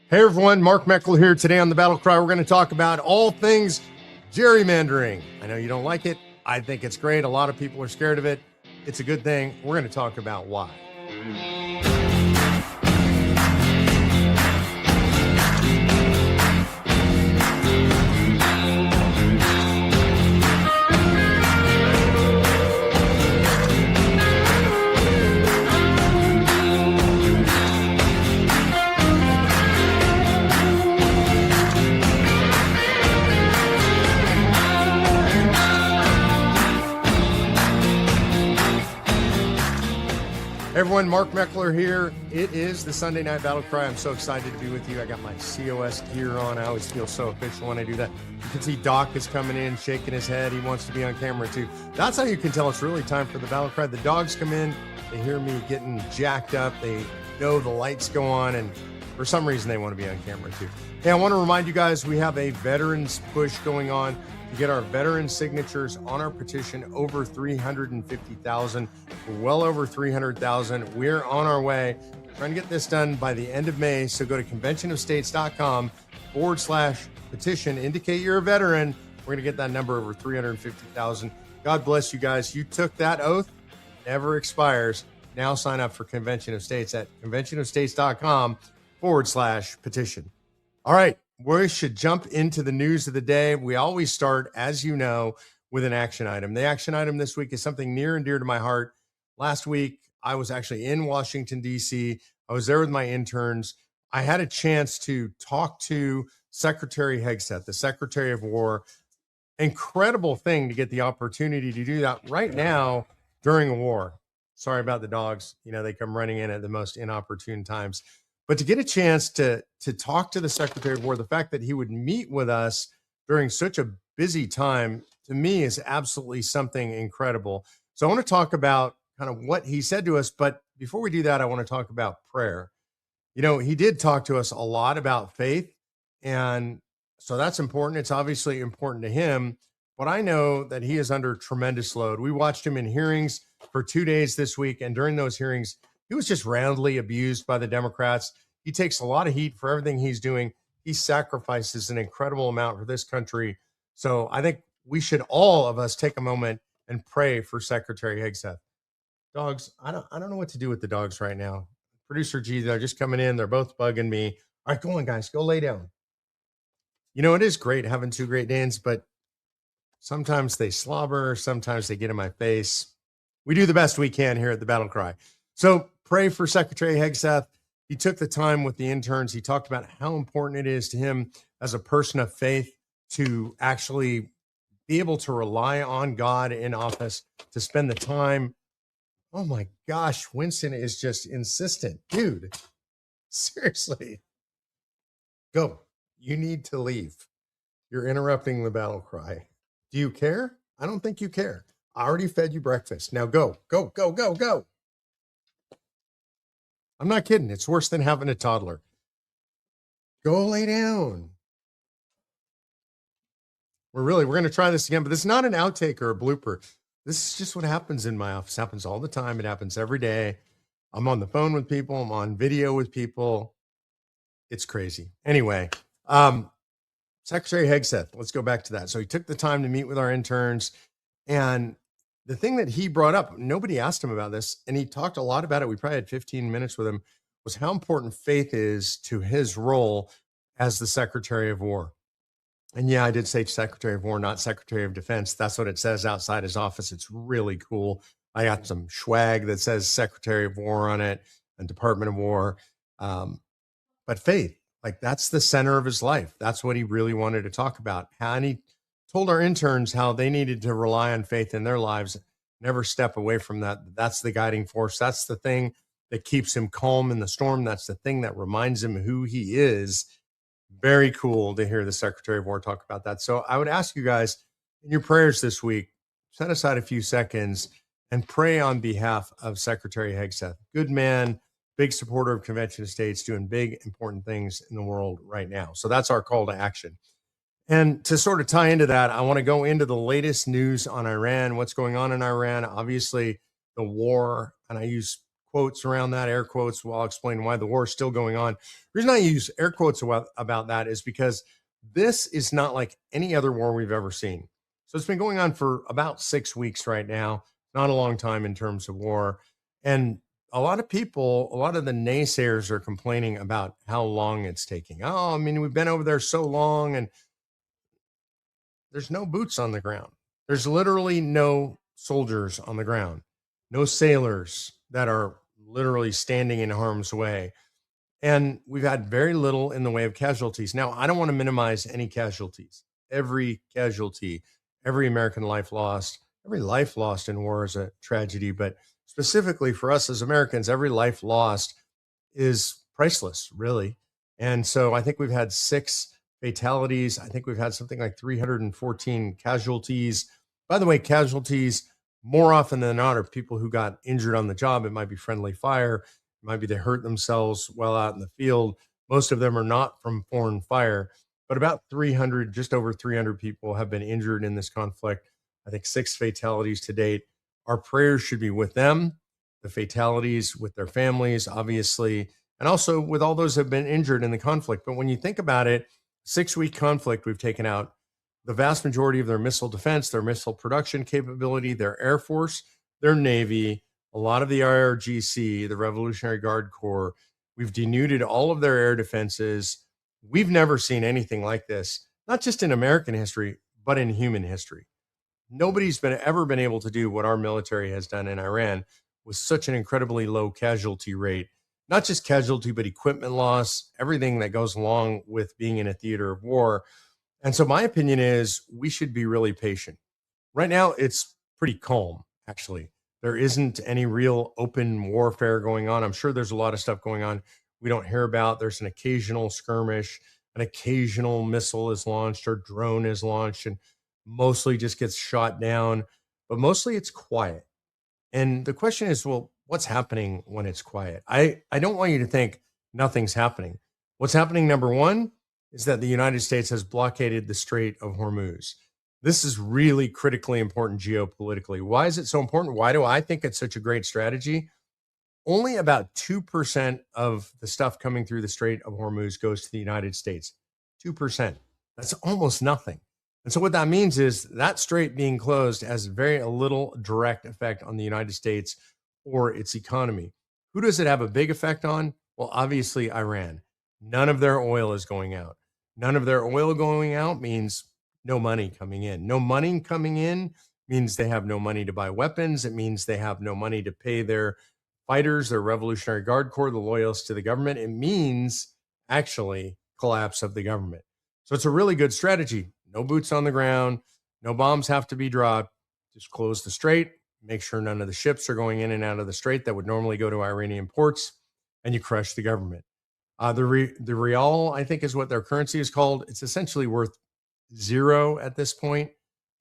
Hey everyone, Mark Meckler here. Today on the BattleCry, we're going to talk about all things gerrymandering. I know you don't like it. I think it's great. A lot of people are scared of it. It's a good thing. We're going to talk about why. Hey everyone, Mark Meckler here. It is the Sunday Night Battle Cry. I'm so excited to be with you. I got my COS gear on. I always feel so official when I do that. You can see Doc is coming in, shaking his head. He wants to be on camera too. That's how you can tell it's really time for the Battle Cry. The dogs come in, they hear me getting jacked up. They know the lights go on, and for some reason they want to be on camera too. Hey, I want to remind you guys, we have a veterans push going on to get our veteran signatures on our petition over 350,000. We're well over 300,000. We're on our way. Trying to get this done by the end of May. So go to conventionofstates.com/petition. Indicate you're a veteran. We're going to get that number over 350,000. God bless you guys. You took that oath. Never expires. Now sign up for Convention of States at conventionofstates.com/petition. All right. We should jump into the news of the day. We always start, as you know, with an action item. The action item this week is something near and dear to my heart. Last week, I was actually in Washington, D.C. I was there with my interns. I had a chance to talk to Secretary Hegseth, the Secretary of War. Incredible thing to get the opportunity to do that right now during a war. Sorry about the dogs. You know, they come running in at the most inopportune times. But to get a chance to talk to the Secretary of War, the fact that he would meet with us during such a busy time, to me, is absolutely something incredible. So I want to talk about kind of what he said to us. But before we do that, I want to talk about prayer. You know, he did talk to us a lot about faith. And so that's important. It's obviously important to him. But I know that he is under tremendous load. We watched him in hearings for 2 days this week. And during those hearings, he was just roundly abused by the Democrats. He takes a lot of heat for everything he's doing. He sacrifices an incredible amount for this country. So I think we should, all of us, take a moment and pray for Secretary Hegseth. Dogs, I don't know what to do with the dogs right now. Producer G, they're just coming in. They're both bugging me. All right, go on, guys. Go lay down. You know, it is great having two Great Danes, but sometimes they slobber. Sometimes they get in my face. We do the best we can here at the Battle Cry. So pray for Secretary Hegseth. He took the time with the interns. He talked about how important it is to him as a person of faith to actually be able to rely on God in office, to spend the time. Oh my gosh, Winston is just insistent. Dude, seriously. Go. You need to leave. You're interrupting the Battle Cry. Do you care? I don't think you care. I already fed you breakfast. Now go, go, go, go, go. I'm not kidding. It's worse than having a toddler. Go lay down. We're going to try this again, but this is not an outtake or a blooper. This is just what happens in my office. It happens all the time. It happens every day. I'm on the phone with people. I'm on video with people. It's crazy. Anyway, Secretary Hegseth, let's go back to that. So he took the time to meet with our interns, and the thing that he brought up, nobody asked him about this, and he talked a lot about it. We probably had 15 minutes with him, was how important faith is to his role as the Secretary of War. And yeah, I did say Secretary of War, not Secretary of Defense. That's what it says outside his office. It's really cool. I got some swag that says Secretary of War on it and Department of War. But faith, like, that's the center of his life. That's what he really wanted to talk about. And he told our interns how they needed to rely on faith in their lives, never step away from that. That's the guiding force. That's the thing that keeps him calm in the storm. That's the thing that reminds him who he is. Very cool to hear the Secretary of War talk about that. So I would ask you guys, in your prayers this week, set aside a few seconds and pray on behalf of Secretary Hegseth. Good man, big supporter of Convention of States, doing big, important things in the world right now. So that's our call to action. And to sort of tie into that, I want to go into the latest news on Iran, what's going on in Iran. Obviously, the war, and I use quotes around that, air quotes, while I'll explain why the war is still going on. The reason I use air quotes about that is because this is not like any other war we've ever seen. So it's been going on for about 6 weeks right now, not a long time in terms of war. And a lot of people, a lot of the naysayers are complaining about how long it's taking. Oh, I mean, we've been over there so long and there's no boots on the ground. There's literally no soldiers on the ground, no sailors that are literally standing in harm's way. And we've had very little in the way of casualties. Now, I don't want to minimize any casualties. Every casualty, every American life lost, every life lost in war is a tragedy. But specifically for us as Americans, every life lost is priceless, really. And so I think we've had 6 fatalities. I think we've had something like 314 casualties. By the way, casualties more often than not are people who got injured on the job. It might be friendly fire, it might be they hurt themselves well out in the field. Most of them are not from foreign fire, but about 300, just over 300 people have been injured in this conflict. I think 6 fatalities to date. Our prayers should be with them, the fatalities with their families, obviously, and also with all those who have been injured in the conflict. But when you think about it, 6 week conflict, we've taken out the vast majority of their missile defense, their missile production capability, their Air Force, their Navy, a lot of the IRGC, the Revolutionary Guard Corps. We've denuded all of their air defenses. We've never seen anything like this, not just in American history, but in human history. Nobody's ever been able to do what our military has done in Iran with such an incredibly low casualty rate. Not just casualty, but equipment loss, everything that goes along with being in a theater of war. And so my opinion is we should be really patient. Right now, it's pretty calm, actually. There isn't any real open warfare going on. I'm sure there's a lot of stuff going on we don't hear about. There's an occasional skirmish, an occasional missile is launched or drone is launched and mostly just gets shot down, but mostly it's quiet. And the question is, well, what's happening when it's quiet? I don't want you to think nothing's happening. What's happening, number one, is that the United States has blockaded the Strait of Hormuz. This is really critically important geopolitically. Why is it so important? Why do I think it's such a great strategy? Only about 2% of the stuff coming through the Strait of Hormuz goes to the United States. 2%. That's almost nothing. And so what that means is that strait being closed has very little direct effect on the United States or its economy. Who does it have a big effect on? Well, obviously Iran. None of their oil is going out. None of their oil going out means no money coming in. No money coming in means they have no money to buy weapons. It means they have no money to pay their fighters, their Revolutionary Guard Corps, the loyalists to the government. It means actually collapse of the government. So it's a really good strategy. No boots on the ground, no bombs have to be dropped. Just close the strait, make sure none of the ships are going in and out of the strait that would normally go to Iranian ports, and you crush the government. The real, I think, is what their currency is called. It's essentially worth zero at this point.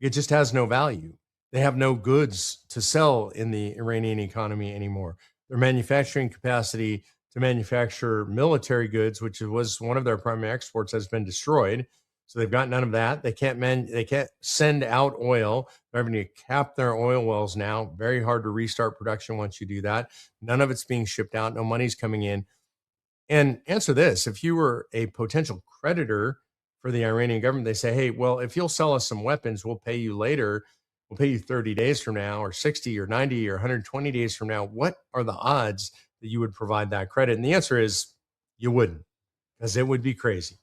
It just has no value. They have no goods to sell in the Iranian economy anymore. Their manufacturing capacity to manufacture military goods, which was one of their primary exports, has been destroyed. So they've got none of that. They can't send out oil. They're having to cap their oil wells now. Very hard to restart production once you do that. None of it's being shipped out. No money's coming in. And answer this: if you were a potential creditor for the Iranian government, they say, hey, well, if you'll sell us some weapons, we'll pay you later. We'll pay you 30 days from now, or 60 or 90 or 120 days from now. What are the odds that you would provide that credit? And the answer is you wouldn't, because it would be crazy.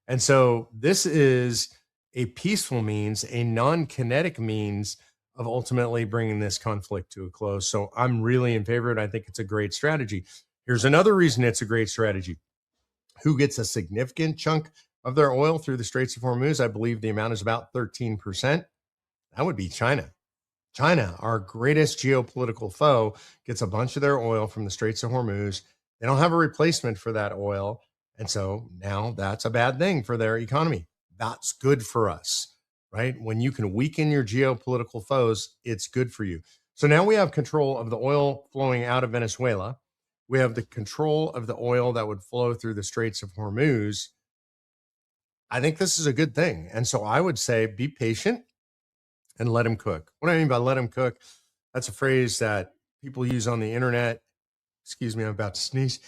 And so this is a peaceful means, a non-kinetic means of ultimately bringing this conflict to a close. So I'm really in favor of it. I think it's a great strategy. Here's another reason it's a great strategy. Who gets a significant chunk of their oil through the Straits of Hormuz? I believe the amount is about 13%. That would be China. China, our greatest geopolitical foe, gets a bunch of their oil from the Straits of Hormuz. They don't have a replacement for that oil. And so now that's a bad thing for their economy. That's good for us, right? When you can weaken your geopolitical foes, it's good for you. So now we have control of the oil flowing out of Venezuela. We have the control of the oil that would flow through the Straits of Hormuz. I think this is a good thing. And so I would say be patient and let him cook. What do I mean by let him cook? That's a phrase that people use on the internet. Excuse me, I'm about to sneeze.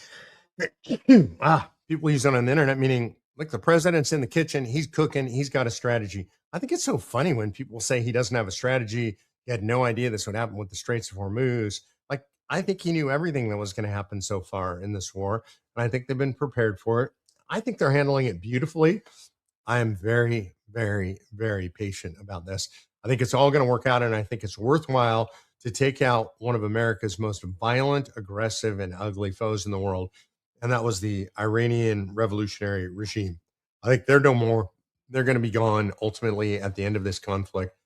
People use it on the internet, meaning like the president's in the kitchen, he's cooking, he's got a strategy. I think it's so funny when people say he doesn't have a strategy. He had no idea this would happen with the Straits of Hormuz. Like, I think he knew everything that was going to happen so far in this war. And I think they've been prepared for it. I think they're handling it beautifully. I am very, very, very patient about this. I think it's all going to work out. And I think it's worthwhile to take out one of America's most violent, aggressive, and ugly foes in the world. And that was the Iranian revolutionary regime. I think they're no more. They're going to be gone ultimately at the end of this conflict.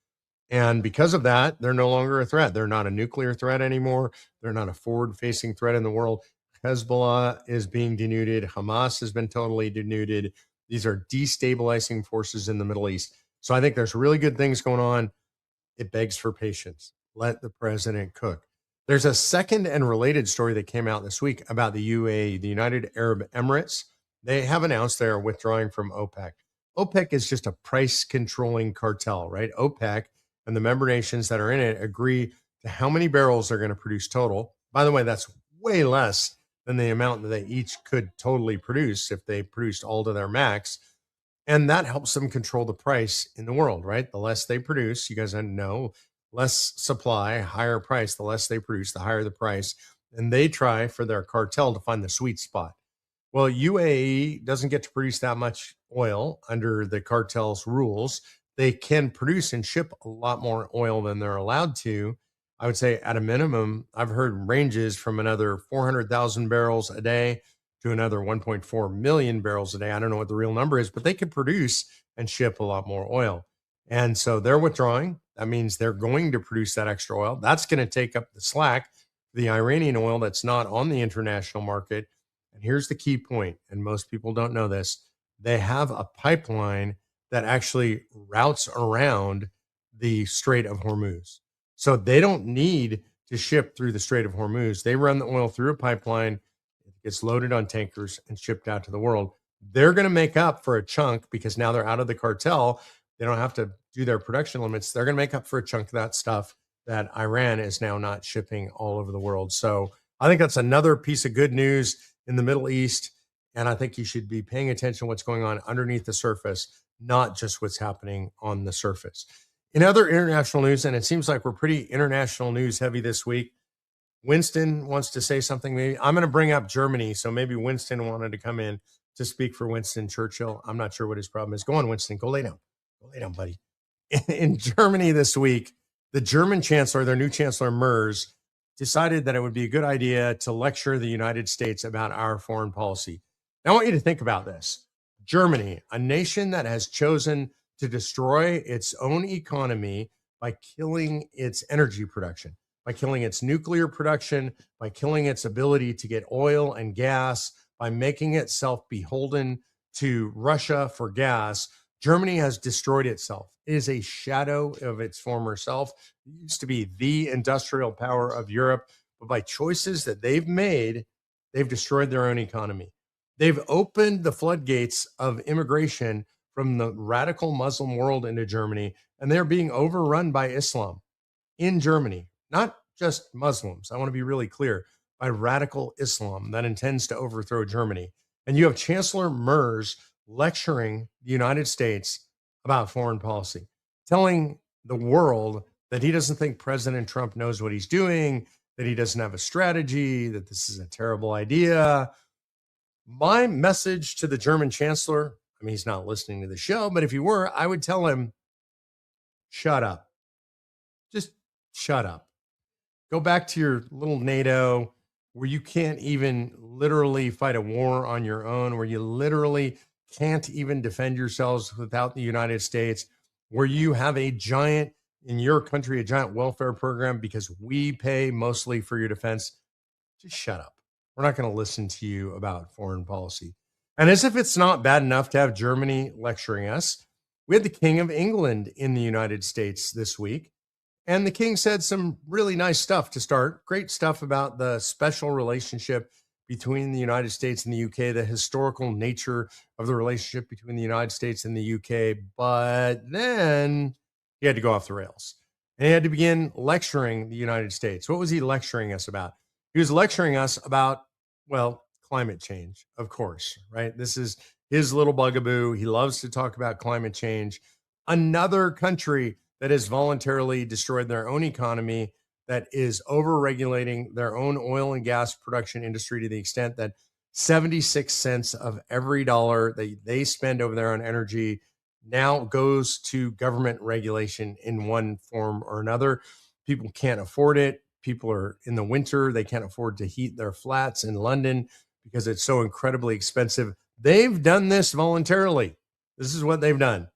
And because of that, they're no longer a threat. They're not a nuclear threat anymore. They're not a forward facing threat in the world. Hezbollah is being denuded. Hamas has been totally denuded. These are destabilizing forces in the Middle East. So I think there's really good things going on. It begs for patience. Let the president cook. There's a second and related story that came out this week about the UAE, the United Arab Emirates. They have announced they are withdrawing from OPEC. OPEC is just a price controlling cartel, right? OPEC and the member nations that are in it agree to how many barrels they're going to produce total. By the way, that's way less than the amount that they each could totally produce if they produced all to their max. And that helps them control the price in the world, right? The less they produce, you guys know, less supply, higher price. The less they produce, the higher the price. And they try for their cartel to find the sweet spot. Well, UAE doesn't get to produce that much oil under the cartel's rules. They can produce and ship a lot more oil than they're allowed to. I would say at a minimum, I've heard ranges from another 400,000 barrels a day to another 1.4 million barrels a day. I don't know what the real number is, but they can produce and ship a lot more oil. And so they're withdrawing. That means they're going to produce that extra oil. That's going to take up the slack, the Iranian oil that's not on the international market. And here's the key point, and most people don't know this. They have a pipeline that actually routes around the Strait of Hormuz. So they don't need to ship through the Strait of Hormuz. They run the oil through a pipeline. It gets loaded on tankers and shipped out to the world. They're going to make up for a chunk because now they're out of the cartel. They don't have to do their production limits. They're going to make up for a chunk of that stuff that Iran is now not shipping all over the world. So I think that's another piece of good news in the Middle East. And I think you should be paying attention to what's going on underneath the surface, not just what's happening on the surface. In other international news, and it seems like we're pretty international news heavy this week, Winston wants to say something. Maybe I'm going to bring up Germany. So maybe Winston wanted to come in to speak for Winston Churchill. I'm not sure what his problem is. Go on, Winston. Go lay down. Go lay down, buddy. In Germany this week, the German chancellor, their new chancellor, Merz, decided that it would be a good idea to lecture the United States about our foreign policy. Now, I want you to think about this. Germany, a nation that has chosen to destroy its own economy by killing its energy production, by killing its nuclear production, by killing its ability to get oil and gas, by making itself beholden to Russia for gas. Germany has destroyed itself. It is a shadow of its former self. It used to be the industrial power of Europe, but by choices that they've made, they've destroyed their own economy. They've opened the floodgates of immigration from the radical Muslim world into Germany, and they're being overrun by Islam in Germany, not just Muslims. I want to be really clear, by radical Islam that intends to overthrow Germany. And you have Chancellor Merz lecturing the United States about foreign policy, telling the world that he doesn't think President Trump knows what he's doing, that he doesn't have a strategy, that this is a terrible idea. My message to the German chancellor, I mean, he's not listening to the show, but if he were, I would tell him, shut up. Just shut up. Go back to your little NATO where you can't even literally fight a war on your own, where you literally can't even defend yourselves without the United States, where you have a giant, in your country, a giant welfare program because we pay mostly for your defense. Just shut up. We're not going to listen to you about foreign policy. And as if it's not bad enough to have Germany lecturing us, we had the King of England in the United States this week. And the king said some really nice stuff to start. Great stuff about the special relationship between the United States and the UK, the historical nature of the relationship between the United States and the UK. But then he had to go off the rails. And he had to begin lecturing the United States. What was he lecturing us about? He was lecturing us about, well, climate change, of course, right? This is his little bugaboo. He loves to talk about climate change. Another country that has voluntarily destroyed their own economy, that is over-regulating their own oil and gas production industry to the extent that 76 cents of every dollar that they spend over there on energy now goes to government regulation in one form or another. People can't afford it. People are in the winter, they can't afford to heat their flats in London because it's so incredibly expensive. They've done this voluntarily. This is what they've done.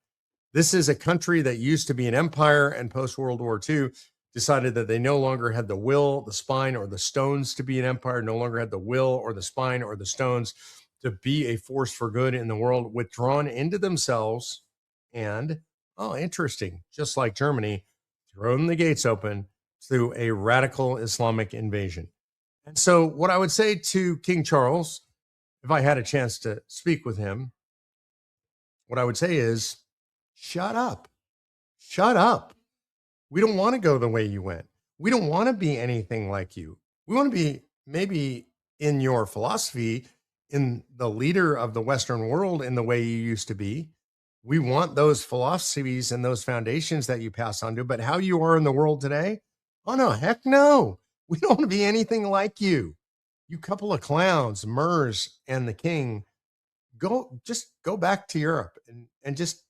This is a country that used to be an empire and post World War II decided that they no longer had the will, the spine, or the stones to be an empire, no longer had the will or the spine or the stones to be a force for good in the world, withdrawn into themselves. And, oh, interesting, just like Germany, thrown the gates open through a radical Islamic invasion. And so, what I would say to King Charles, if I had a chance to speak with him, what I would say is, shut up. Shut up. We don't want to go the way you went. We don't want to be anything like you. We want to be maybe in your philosophy, in the leader of the Western world in the way you used to be. We want those philosophies and those foundations that you pass on to, but how you are in the world today? Oh, no, heck no. We don't want to be anything like you. You couple of clowns, Mers and the king, just go back to Europe and just,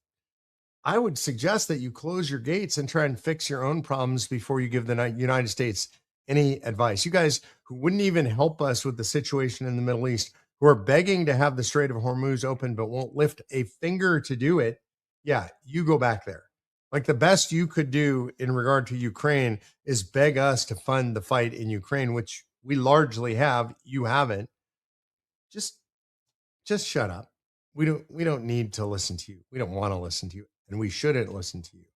I would suggest that you close your gates and try and fix your own problems before you give the United States any advice. You guys who wouldn't even help us with the situation in the Middle East, who are begging to have the Strait of Hormuz open but won't lift a finger to do it, yeah, you go back there. Like the best you could do in regard to Ukraine is beg us to fund the fight in Ukraine, which we largely have. You haven't. Just shut up. We don't need to listen to you. We don't want to listen to you, and we shouldn't listen to you.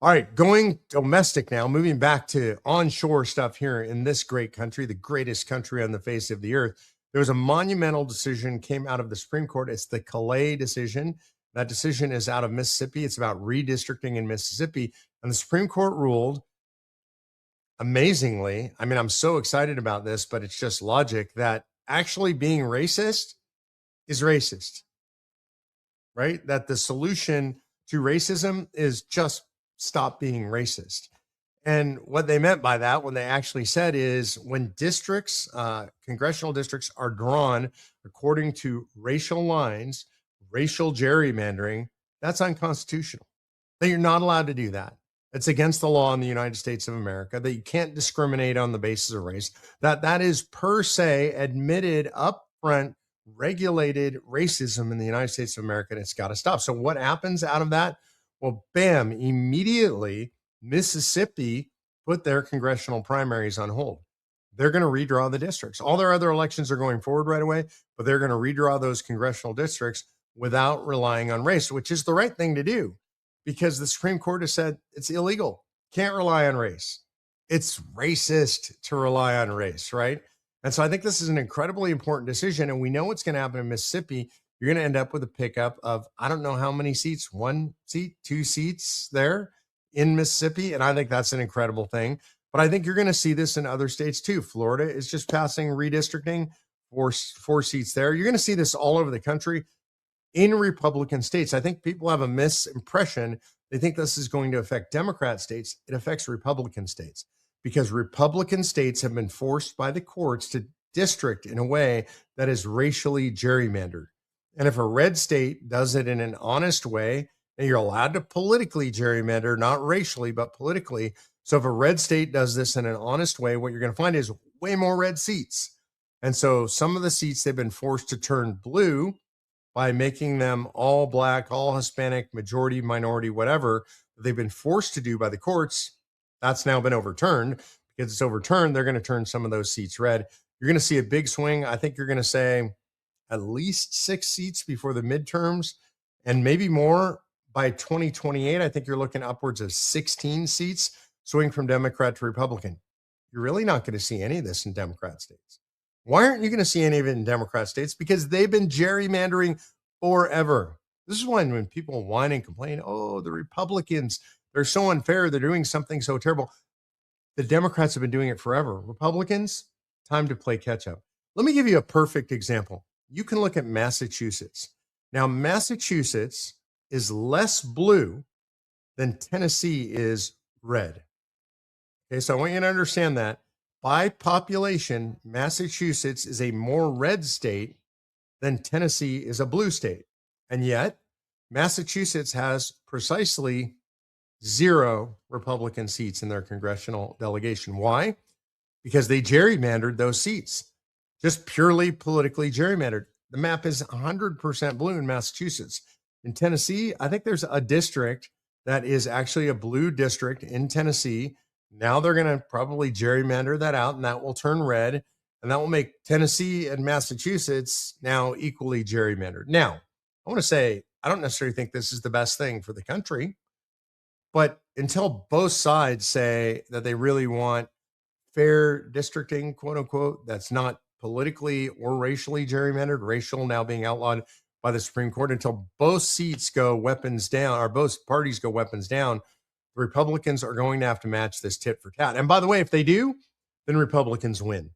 All right, going domestic now, moving back to onshore stuff here in this great country, the greatest country on the face of the earth. There was a monumental decision came out of the Supreme Court. It's the Calais decision. That decision is out of Mississippi. It's about redistricting in Mississippi. And the Supreme Court ruled amazingly. I mean, I'm so excited about this, but it's just logic that actually being racist is racist, right? That the solution to racism is just stop being racist. And what they meant by that, when they actually said is when districts, congressional districts are drawn according to racial lines, racial gerrymandering, that's unconstitutional. That you're not allowed to do that. It's against the law in the United States of America, that you can't discriminate on the basis of race, that is per se admitted upfront regulated racism in the United States of America, and it's got to stop. So what happens out of that? Well, bam, immediately Mississippi put their congressional primaries on hold. They're going to redraw the districts. All their other elections are going forward right away, but they're going to redraw those congressional districts without relying on race, which is the right thing to do because the Supreme Court has said it's illegal. Can't rely on race. It's racist to rely on race, right? And so I think this is an incredibly important decision. And we know what's going to happen in Mississippi. You're going to end up with a pickup of, I don't know how many seats, 1 seat, 2 seats there in Mississippi. And I think that's an incredible thing. But I think you're going to see this in other states too. Florida is just passing redistricting, four seats there. You're going to see this all over the country in Republican states. I think people have a misimpression. They think this is going to affect Democrat states. It affects Republican states because Republican states have been forced by the courts to district in a way that is racially gerrymandered. And if a red state does it in an honest way, and you're allowed to politically gerrymander, not racially, but politically. So if a red state does this in an honest way, what you're going to find is way more red seats. And so some of the seats they've been forced to turn blue by making them all black, all Hispanic, majority, minority, whatever that they've been forced to do by the courts. That's now been overturned. Because it's overturned, they're going to turn some of those seats red. You're going to see a big swing. I think you're going to say at least 6 seats before the midterms and maybe more by 2028. I think you're looking upwards of 16 seats swing from Democrat to Republican. You're really not going to see any of this in Democrat states. Why aren't you going to see any of it in Democrat states? Because they've been gerrymandering forever. This is when people whine and complain, oh, the Republicans, they're so unfair. They're doing something so terrible. The Democrats have been doing it forever. Republicans, time to play catch up. Let me give you a perfect example. You can look at Massachusetts. Now, Massachusetts is less blue than Tennessee is red. Okay, so I want you to understand that by population, Massachusetts is a more red state than Tennessee is a blue state. And yet, Massachusetts has precisely 0 Republican seats in their congressional delegation. Why? Because they gerrymandered those seats, just purely politically gerrymandered. The map is 100% blue in Massachusetts. In Tennessee, I think there's a district that is actually a blue district in Tennessee. Now they're going to probably gerrymander that out, and that will turn red, and that will make Tennessee and Massachusetts now equally gerrymandered. Now, I want to say, I don't necessarily think this is the best thing for the country, but until both sides say that they really want fair districting, quote unquote, that's not politically or racially gerrymandered, racial now being outlawed by the Supreme Court, until both seats go weapons down, or both parties go weapons down, the Republicans are going to have to match this tit for tat. And by the way, if they do, then Republicans win,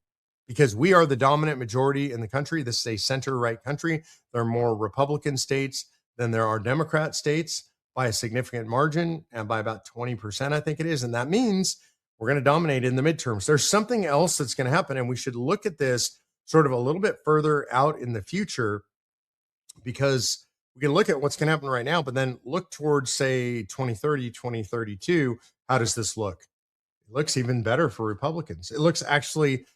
because we are the dominant majority in the country. This is a center-right country. There are more Republican states than there are Democrat states by a significant margin, and by about 20%, I think it is. And that means we're going to dominate in the midterms. There's something else that's going to happen, and we should look at this sort of a little bit further out in the future, because we can look at what's going to happen right now, but then look towards, say, 2030, 2032. How does this look? It looks even better for Republicans. It looks actually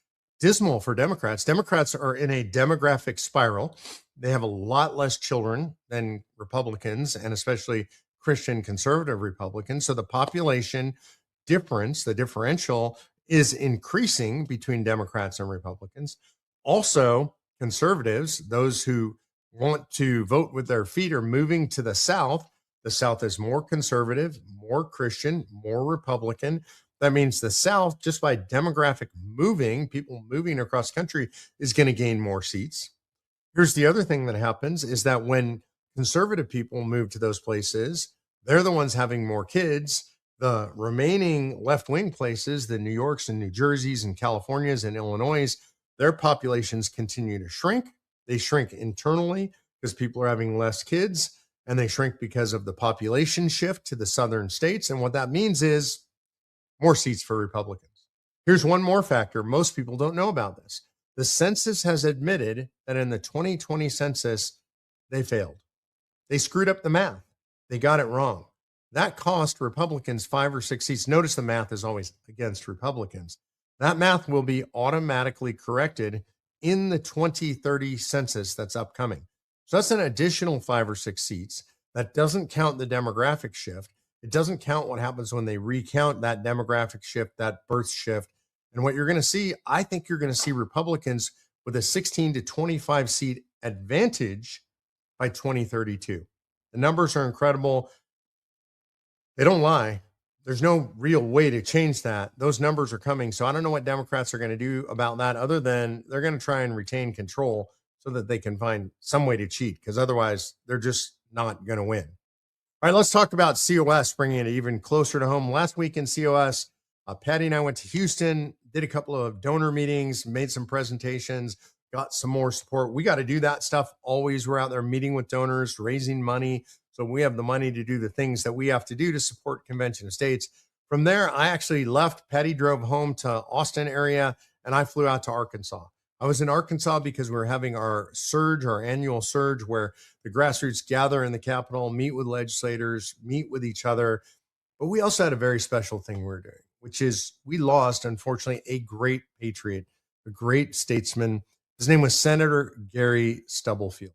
dismal for Democrats. Democrats are in a demographic spiral. They have a lot less children than Republicans, and especially Christian conservative Republicans. So the population difference, the differential, is increasing between Democrats and Republicans. Also, conservatives, those who want to vote with their feet, are moving to the South. The South is more conservative, more Christian, more Republican. That means the South, just by demographic moving, people moving across country, is going to gain more seats. Here's the other thing that happens is that when conservative people move to those places, they're the ones having more kids. The remaining left-wing places, the New Yorks and New Jerseys and Californias and Illinois, their populations continue to shrink. They shrink internally because people are having less kids, and they shrink because of the population shift to the southern states. And what that means is more seats for Republicans. Here's one more factor most people don't know about this. The census has admitted that in the 2020 census, they failed. They screwed up the math. They got it wrong. That cost Republicans 5 or 6 seats. Notice the math is always against Republicans. That math will be automatically corrected in the 2030 census that's upcoming. So that's an additional 5 or 6 seats. That doesn't count the demographic shift. It doesn't count what happens when they recount that demographic shift, that birth shift. And what you're going to see, I think you're going to see Republicans with a 16 to 25 seat advantage by 2032. The numbers are incredible. They don't lie. There's no real way to change that. Those numbers are coming. So I don't know what Democrats are going to do about that, other than they're going to try and retain control so that they can find some way to cheat, because otherwise they're just not going to win. All right, let's talk about COS, bringing it even closer to home. Last week in COS, Patty and I went to Houston, did a couple of donor meetings, made some presentations, got some more support. We got to do that stuff always. We're out there meeting with donors, raising money, so we have the money to do the things that we have to do to support Convention of States. From there, I actually left. Patty drove home to Austin area, and I flew out to Arkansas. I was in Arkansas because we were having our surge, our annual surge, where the grassroots gather in the Capitol, meet with legislators, meet with each other. But we also had a very special thing we were doing, which is we lost, unfortunately, a great patriot, a great statesman. His name was Senator Gary Stubblefield.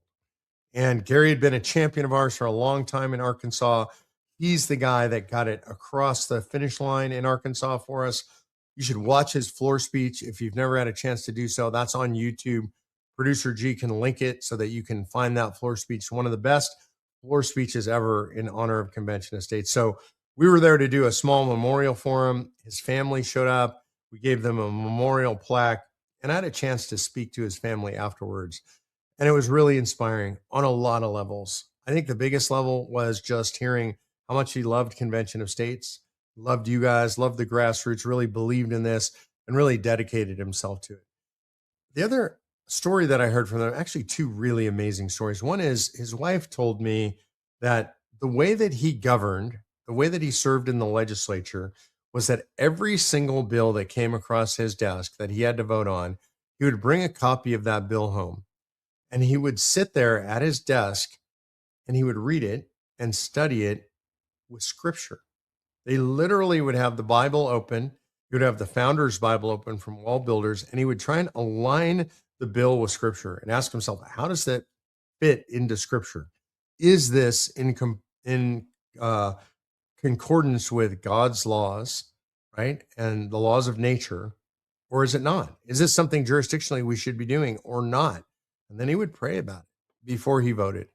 And Gary had been a champion of ours for a long time in Arkansas. He's the guy that got it across the finish line in Arkansas for us. You should watch his floor speech if you've never had a chance to do so. That's on YouTube. Producer G can link it so that you can find that floor speech. One of the best floor speeches ever in honor of Convention of States. So we were there to do a small memorial for him. His family showed up. We gave them a memorial plaque, and I had a chance to speak to his family afterwards. And it was really inspiring on a lot of levels. I think the biggest level was just hearing how much he loved Convention of States, loved you guys, loved the grassroots, really believed in this, and really dedicated himself to it. The other story that I heard from them, actually two really amazing stories. One is his wife told me that the way that he governed, the way that he served in the legislature was that every single bill that came across his desk that he had to vote on, he would bring a copy of that bill home and he would sit there at his desk and he would read it and study it with scripture. They literally would have the Bible open. He would have the Founder's Bible open from Wall Builders, and he would try and align the bill with Scripture and ask himself, how does that fit into Scripture? Is this in concordance with God's laws, right, and the laws of nature, or is it not? Is this something jurisdictionally we should be doing or not? And then he would pray about it before he voted.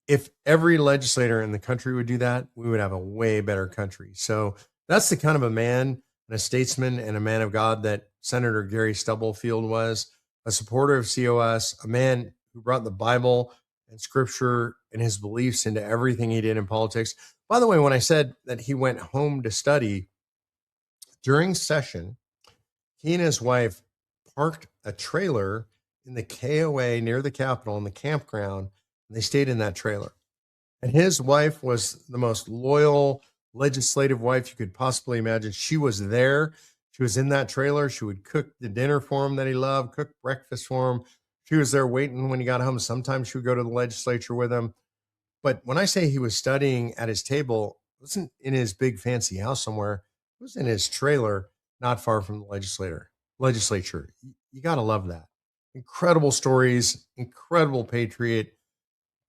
If every legislator in the country would do that, we would have a way better country. So that's the kind of a man and a statesman and a man of God that Senator Gary Stubblefield was, a supporter of COS, a man who brought the Bible and scripture and his beliefs into everything he did in politics. By the way, when I said that he went home to study during session, he and his wife parked a trailer in the KOA near the Capitol in the campground, and they stayed in that trailer. And his wife was the most loyal legislative wife you could possibly imagine. She was there. She was in that trailer. She would cook the dinner for him that he loved, cook breakfast for him. She was there waiting when he got home. Sometimes she would go to the legislature with him. But when I say he was studying at his table, it wasn't in his big fancy house somewhere. It was in his trailer, not far from the legislature. You got to love that. Incredible stories, incredible patriot.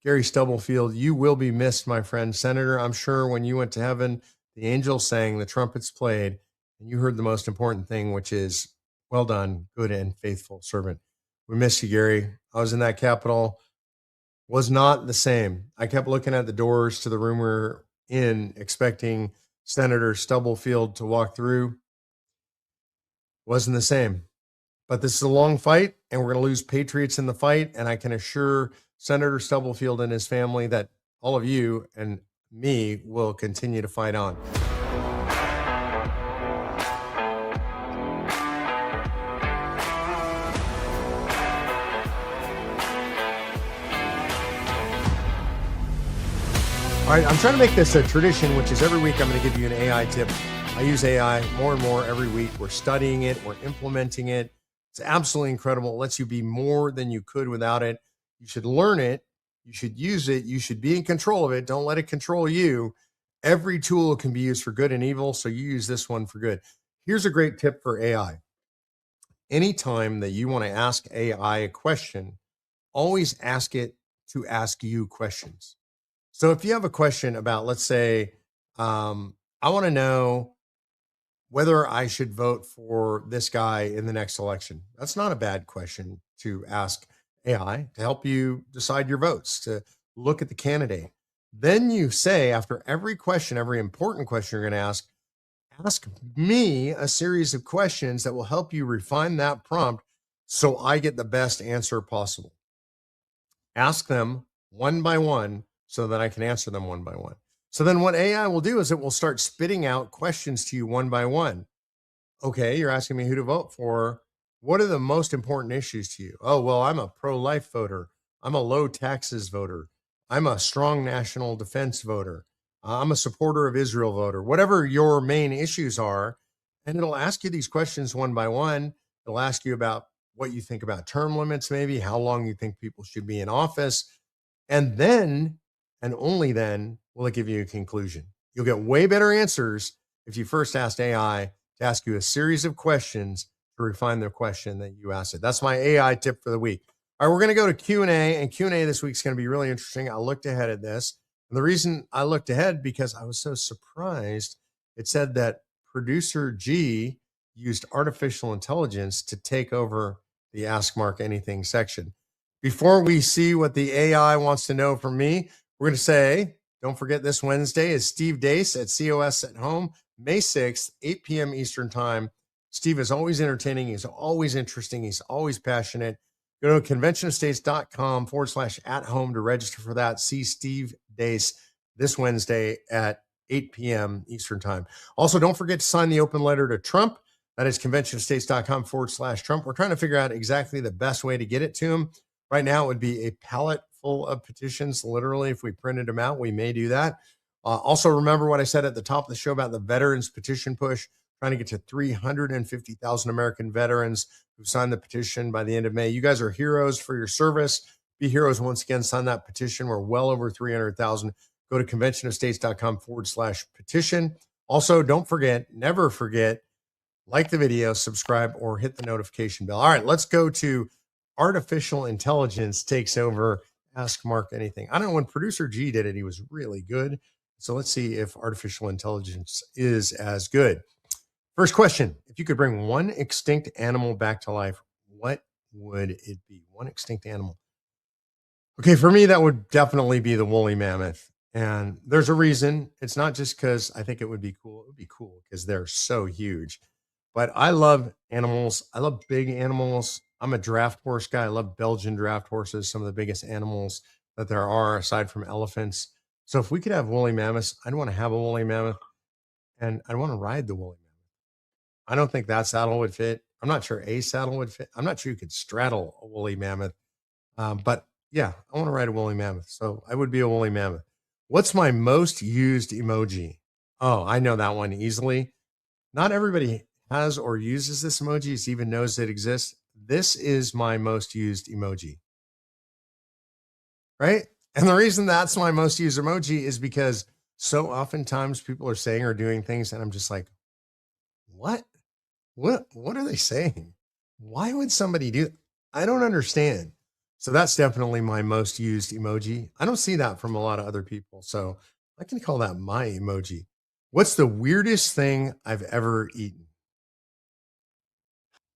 Gary Stubblefield, you will be missed, my friend. Senator, I'm sure when you went to heaven, the angels sang, the trumpets played, and you heard the most important thing, which is, well done, good and faithful servant. We miss you, Gary. I was in that Capitol, was not the same. I kept looking at the doors to the room we're in, expecting Senator Stubblefield to walk through. Wasn't the same. But this is a long fight, and we're going to lose patriots in the fight. And I can assure Senator Stubblefield and his family that all of you and me will continue to fight on. All right, I'm trying to make this a tradition, which is every week I'm going to give you an AI tip. I use AI more and more every week. We're studying it. We're implementing it. It's absolutely incredible. It lets you be more than you could without it. You should learn it. You should use it. You should be in control of it. Don't let it control you. Every tool can be used for good and evil, so you use this one for good. Here's a great tip for AI. Anytime that you want to ask AI a question, always ask it to ask you questions. So if you have a question about, let's say, I want to know whether I should vote for this guy in the next election. That's not a bad question to ask AI to help you decide your votes, to look at the candidate. Then you say, after every question, every important question you're going to ask me a series of questions that will help you refine that prompt so I get the best answer possible. Ask them one by one so that I can answer them one by one. So then what AI will do is it will start spitting out questions to you one by one. Okay, you're asking me who to vote for. What are the most important issues to you? Oh, well, I'm a pro-life voter. I'm a low taxes voter. I'm a strong national defense voter. I'm a supporter of Israel voter. Whatever your main issues are, and it'll ask you these questions one by one. It'll ask you about what you think about term limits, maybe how long you think people should be in office. And then, and only then, will it give you a conclusion. You'll get way better answers if you first asked AI to ask you a series of questions to refine the question that you asked it. That's my AI tip for the week. All right, we're going to go to Q&A, and Q&A this week is going to be really interesting. I looked ahead at this. And the reason I looked ahead because I was so surprised. It said that producer G used artificial intelligence to take over the Ask Mark Anything section. Before we see what the AI wants to know from me, we're going to say, don't forget this Wednesday is Steve Deace at COS at Home, May 6th, 8 p.m. Eastern Time. Steve is always entertaining. He's always interesting. He's always passionate. Go to conventionestates.com/at-home to register for that. See Steve Deace this Wednesday at 8 p.m. Eastern Time. Also, don't forget to sign the open letter to Trump. That is conventionstates.com/Trump. We're trying to figure out exactly the best way to get it to him. Right now, it would be a pallet full of petitions. Literally, if we printed them out, we may do that. Also, remember what I said at the top of the show about the veterans petition push, trying to get to 350,000 American veterans who signed the petition by the end of May. You guys are heroes for your service. Be heroes once again. Sign that petition. We're well over 300,000. Go to conventionofstates.com/petition. Also, don't forget, never forget, like the video, subscribe, or hit the notification bell. All right, let's go to artificial intelligence takes over. Ask Mark anything. I don't know, when producer G did it, he was really good. So let's see if artificial intelligence is as good. First question: if you could bring one extinct animal back to life, what would it be? One extinct animal. Okay, for me, that would definitely be the woolly mammoth. And there's a reason. It's not just because I think it would be cool. It would be cool because they're so huge. But I love animals. I love big animals. I'm a draft horse guy. I love Belgian draft horses, some of the biggest animals that there are aside from elephants. So if we could have woolly mammoths, I'd want to have a woolly mammoth and I'd want to ride the woolly mammoth. I don't think that saddle would fit. I'm not sure a saddle would fit. I'm not sure you could straddle a woolly mammoth. But yeah, I want to ride a woolly mammoth. So I would be a woolly mammoth. What's my most used emoji? Oh, I know that one easily. Not everybody has or uses this emoji, even knows it exists. This is my most used emoji, right? And the reason that's my most used emoji is because so oftentimes people are saying or doing things, and I'm just like, what? What are they saying? Why would somebody do? I don't understand. So that's definitely my most used emoji. I don't see that from a lot of other people. So I can call that my emoji. What's the weirdest thing I've ever eaten?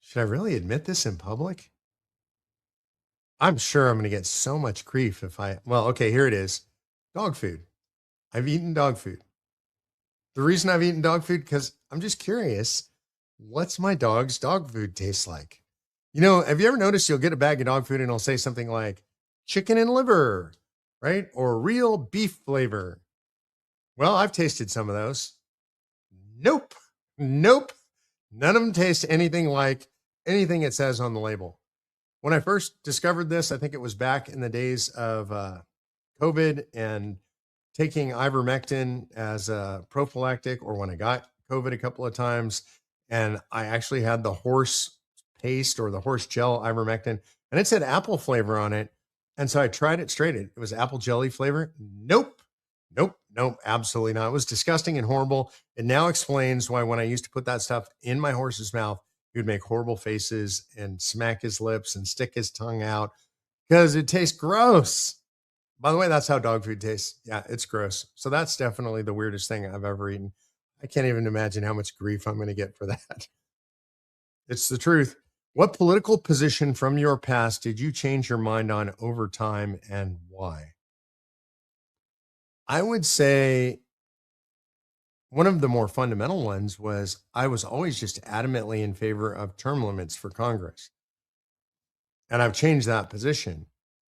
Should I really admit this in public? I'm sure I'm going to get so much grief if well, okay, here it is. Dog food. I've eaten dog food. The reason I've eaten dog food, because I'm just curious, what's my dog's dog food taste like? You know, have you ever noticed you'll get a bag of dog food and it'll say something like chicken and liver, right? Or real beef flavor. Well, I've tasted some of those. Nope. Nope. None of them taste anything like anything it says on the label. When I first discovered this, I think it was back in the days of COVID and taking ivermectin as a prophylactic, or when I got COVID a couple of times, and I actually had the horse paste or the horse gel ivermectin, and it said apple flavor on it. And so I tried it straight. It was apple jelly flavor. Nope. Nope. Nope. Absolutely not. It was disgusting and horrible. It now explains why when I used to put that stuff in my horse's mouth, he would make horrible faces and smack his lips and stick his tongue out because it tastes gross. By the way, that's how dog food tastes. Yeah, it's gross. So that's definitely the weirdest thing I've ever eaten. I can't even imagine how much grief I'm going to get for that. It's the truth. What political position from your past did you change your mind on over time, and why? I would say one of the more fundamental ones was I was always just adamantly in favor of term limits for Congress. And I've changed that position.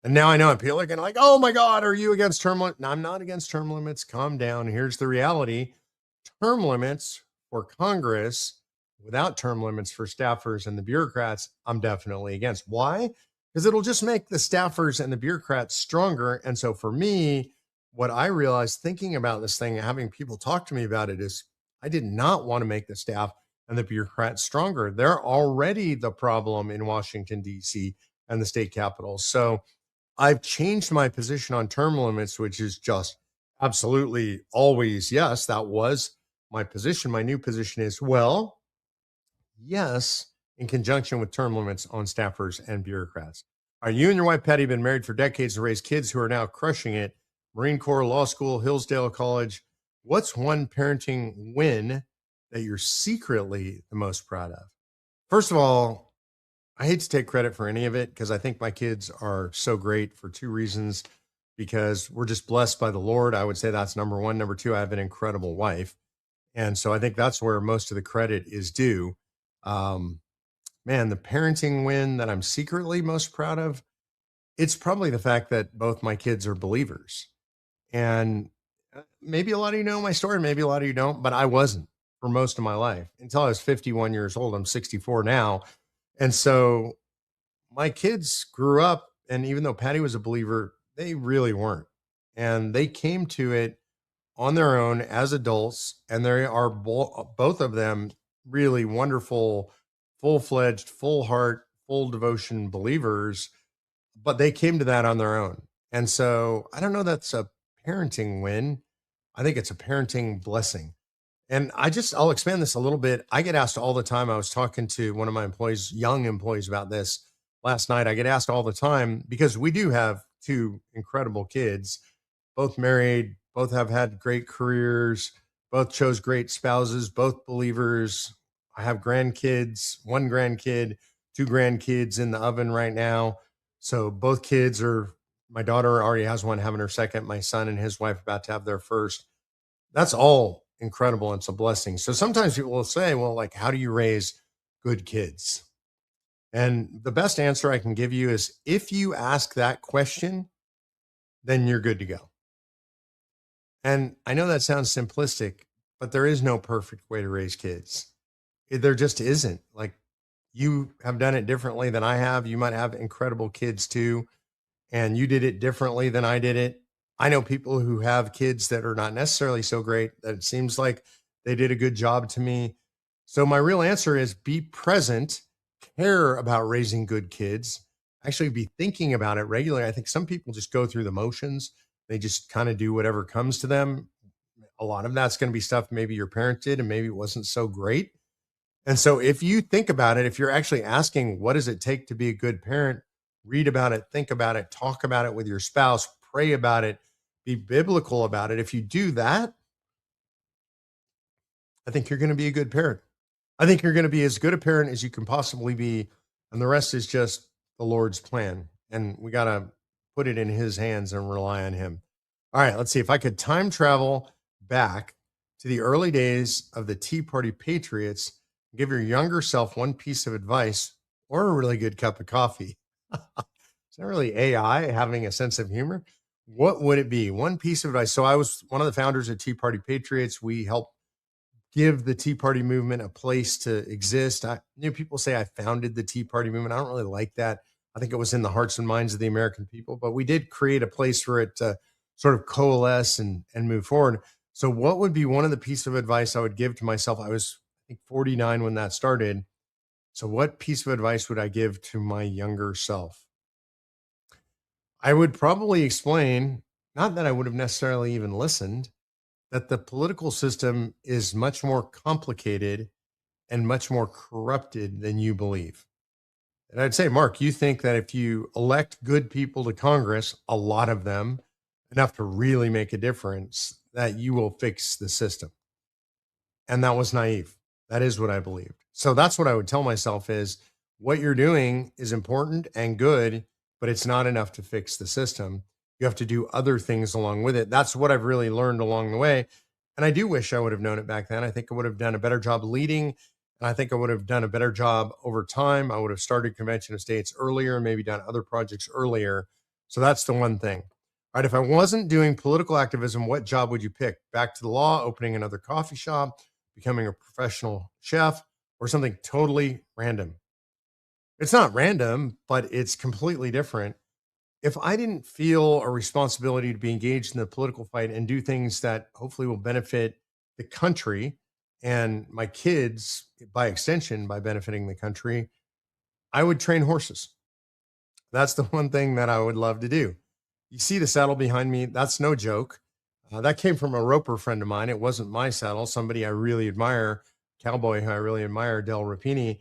And now I know people are going to like, oh my God, are you against term limits? No, I'm not against term limits. Calm down. Here's the reality. Term limits for Congress without term limits for staffers and the bureaucrats, I'm definitely against. Why? Because it'll just make the staffers and the bureaucrats stronger. And so for me, what I realized thinking about this thing, having people talk to me about it, is I did not want to make the staff and the bureaucrats stronger. They're already the problem in Washington, D.C. and the state capitol. So I've changed my position on term limits, which is just absolutely always yes. That was my position. My new position is, well, yes, in conjunction with term limits on staffers and bureaucrats. Are you and your wife, Patty, been married for decades and raised kids who are now crushing it? Marine Corps, law school, Hillsdale College. What's one parenting win that you're secretly the most proud of? First of all, I hate to take credit for any of it because I think my kids are so great for two reasons. Because we're just blessed by the Lord. I would say that's number one. Number two, I have an incredible wife. And so I think that's where most of the credit is due. Man, the parenting win that I'm secretly most proud of, it's probably the fact that both my kids are believers. And maybe a lot of you know my story, maybe a lot of you don't, but I wasn't for most of my life until I was 51 years old. I'm 64 now. And so my kids grew up, and even though Patty was a believer, they really weren't. And they came to it on their own as adults, and they are both of them really wonderful, full fledged, full heart, full devotion believers, but they came to that on their own. And so I don't know that's a parenting win. I think it's a parenting blessing. And I'll expand this a little bit. I get asked all the time. I was talking to one of my employees, young employees, about this last night. I get asked all the time because we do have two incredible kids, both married, both have had great careers, both chose great spouses, both believers. I have grandkids, one grandkid, two grandkids in the oven right now. So both kids are, my daughter already has one having her second, my son and his wife about to have their first. That's all incredible. It's a blessing. So sometimes people will say, well, like, how do you raise good kids? And the best answer I can give you is if you ask that question, then you're good to go. And I know that sounds simplistic, but there is no perfect way to raise kids. There just isn't. Like, you have done it differently than I have. You might have incredible kids too, and you did it differently than I did it. I know people who have kids that are not necessarily so great that it seems like they did a good job to me. So my real answer is be present, care about raising good kids, actually be thinking about it regularly. I think some people just go through the motions. They just kind of do whatever comes to them. A lot of that's going to be stuff maybe your parent did and maybe it wasn't so great. And so if you think about it, if you're actually asking, what does it take to be a good parent? Read about it, think about it, talk about it with your spouse, pray about it, be biblical about it. If you do that, I think you're going to be a good parent. I think you're going to be as good a parent as you can possibly be. And the rest is just the Lord's plan. And we got to put it in his hands and rely on him. All right, let's see if I could time travel back to the early days of the Tea Party Patriots, give your younger self one piece of advice or a really good cup of coffee. It's not really AI having a sense of humor. What would it be? One piece of advice. So I was one of the founders of Tea Party Patriots. We helped give the Tea Party movement a place to exist. People say I founded the Tea Party movement. I don't really like that. I think it was in the hearts and minds of the American people, but we did create a place for it to sort of coalesce and move forward. So what would be one of the pieces of advice I would give to myself? I was, I think, 49 when that started. So what piece of advice would I give to my younger self? I would probably explain, not that I would have necessarily even listened, that the political system is much more complicated and much more corrupted than you believe. And I'd say, Mark, you think that if you elect good people to Congress, a lot of them, enough to really make a difference, that you will fix the system. And that was naive. That is what I believed. So that's what I would tell myself is what you're doing is important and good, but it's not enough to fix the system. You have to do other things along with it. That's what I've really learned along the way. And I do wish I would have known it back then. I think I would have done a better job leading. And I think I would have done a better job over time. I would have started Convention of States earlier, maybe done other projects earlier. So that's the one thing. All right. If I wasn't doing political activism, what job would you pick? Back to the law, opening another coffee shop, becoming a professional chef, or something totally random? It's not random, but it's completely different. If I didn't feel a responsibility to be engaged in the political fight and do things that hopefully will benefit the country and my kids, by extension, by benefiting the country, I would train horses. That's the one thing that I would love to do. You see the saddle behind me? That's no joke. That came from a roper friend of mine. It wasn't my saddle. Somebody I really admire, cowboy who I really admire, Del Rapini.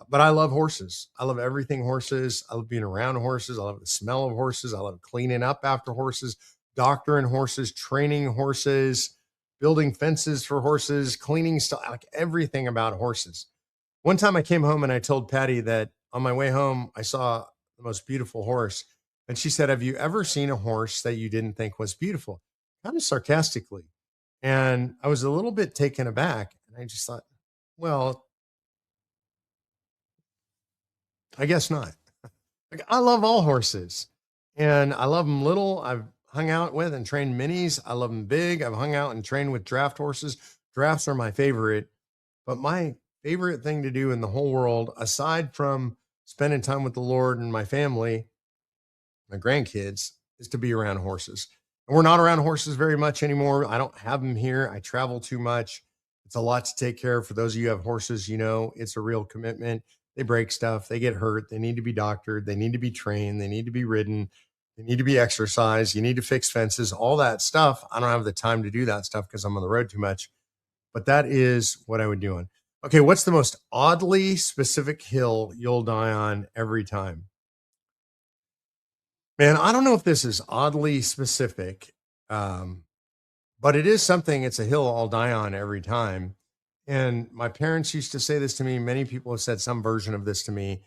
But I love horses. I love everything horses. I love being around horses. I love the smell of horses. I love cleaning up after horses, doctoring horses, training horses, building fences for horses, cleaning stuff, like everything about horses. One time I came home and I told Patty that on my way home, I saw the most beautiful horse. And she said, have you ever seen a horse that you didn't think was beautiful? Kind of sarcastically. And I was a little bit taken aback. And I just thought, well, I guess not. Like, I love all horses and I love them little. I've hung out with and trained minis. I love them big. I've hung out and trained with draft horses. Drafts are my favorite. But my favorite thing to do in the whole world, aside from spending time with the Lord and my family, my grandkids, is to be around horses. And we're not around horses very much anymore. I don't have them here. I travel too much. It's a lot to take care of. For those of you who have horses, you know it's a real commitment. They break stuff, they get hurt, they need to be doctored, they need to be trained, they need to be ridden, they need to be exercised, you need to fix fences, all that stuff. I don't have the time to do that stuff because I'm on the road too much. But that is what I would do on. Okay, what's the most oddly specific hill you'll die on every time? Man, I don't know if this is oddly specific, but it is something. It's a hill I'll die on every time. And my parents used to say this to me. Many people have said some version of this to me.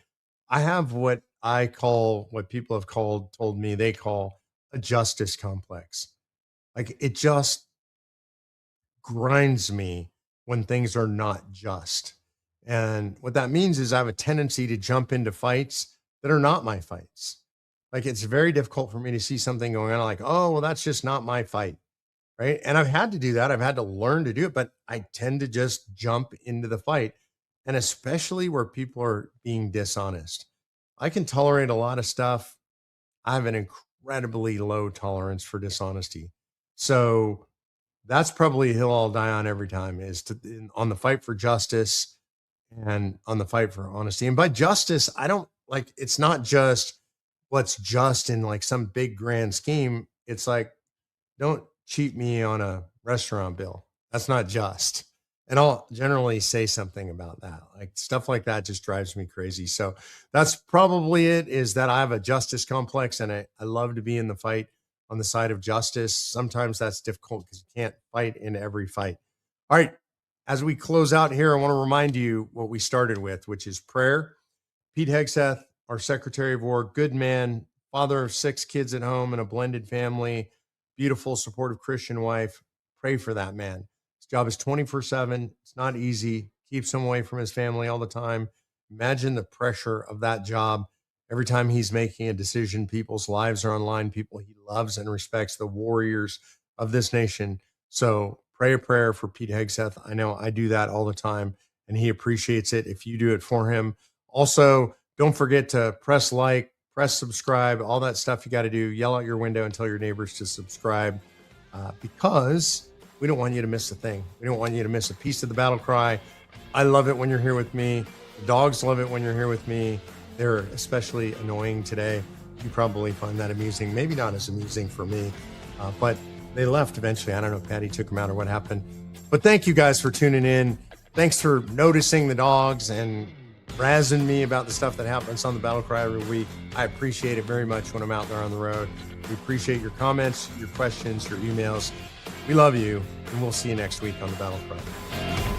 I have what I call, what people have told me they call a justice complex. Like it just grinds me when things are not just. And what that means is I have a tendency to jump into fights that are not my fights. Like it's very difficult for me to see something going on, like, oh, well, that's just not my fight. Right. And I've had to do that. I've had to learn to do it, but I tend to just jump into the fight. And especially where people are being dishonest. I can tolerate a lot of stuff. I have an incredibly low tolerance for dishonesty. So that's probably a hill I'll die on every time, is on the fight for justice and on the fight for honesty. And by justice, I don't like, it's not just what's just in like some big grand scheme. It's like, don't cheat me on a restaurant bill. That's not just. And I'll generally say something about that. Like stuff like that just drives me crazy. So that's probably it, is that I have a justice complex and I love to be in the fight on the side of justice. Sometimes that's difficult because you can't fight in every fight. All right. As we close out here, I want to remind you what we started with, which is prayer. Pete Hegseth, our Secretary of War, good man, father of 6 kids at home and a blended family, beautiful, supportive Christian wife. Pray for that man. His job is 24/7. It's not easy. Keeps him away from his family all the time. Imagine the pressure of that job. Every time he's making a decision, people's lives are on line. People he loves and respects, the warriors of this nation. So pray a prayer for Pete Hegseth. I know I do that all the time, and he appreciates it if you do it for him. Also, don't forget to press like, press subscribe, all that stuff you got to do. Yell out your window and tell your neighbors to subscribe, because we don't want you to miss a thing. We don't want you to miss a piece of the battle cry. I love it when you're here with me. The dogs love it when you're here with me. They're especially annoying today. You probably find that amusing. Maybe not as amusing for me, but they left eventually. I don't know if Patty took them out or what happened. But thank you guys for tuning in. Thanks for noticing the dogs and razzing me about the stuff that happens on the Battle Cry every week. I appreciate it very much when I'm out there on the road. We appreciate your comments, your questions, your emails. We love you, and we'll see you next week on the Battle Cry.